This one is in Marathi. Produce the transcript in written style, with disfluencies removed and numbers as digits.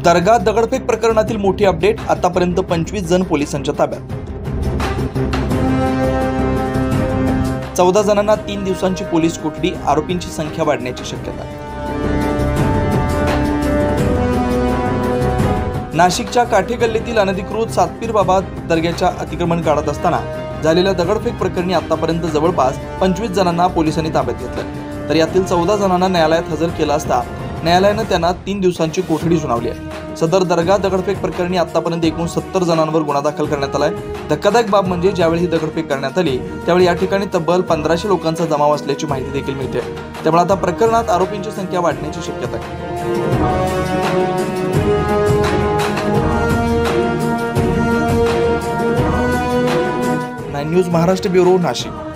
दर्गा दगडफेक प्रकरणातील मोठी अपडेट। आतापर्यंत 25 जण पोलिसांच्या ताब्यात। 14 जणांना 3 दिवसांची पोलीस कोठडी। आरोपींची संख्या वाढण्याची शक्यता। नाशिकच्या काठे गल्लीतील अनधिकृत सातपीर बाबा दर्ग्याच्या अतिक्रमण काढत असताना झालेल्या दगडफेक प्रकरणी आतापर्यंत जवळपास 25 जणांना पोलिसांनी ताब्यात घेतलं, तर यातील 14 जणांना न्यायालयात हजर केलं असता न्यायालयाने त्यांना 3 दिवसांची कोठडी सुनावली आहे। सदर दर्गा दगडफेक प्रकरणी आतापर्यंत एकूण 70 जणांवर गुन्हा दाखल करण्यात आलाय। धक्कादायक बाब म्हणजे ज्यावेळी ही दगडफेक करण्यात आली त्यावेळी या ठिकाणी तब्बल 1500 लोकांचा जमाव असल्याची माहिती देखील मिळते। त्यामुळे आता प्रकरणात आरोपींची संख्या वाढण्याची शक्यता आहे। 9 न्यूज महाराष्ट्र ब्युरो, नाशिक।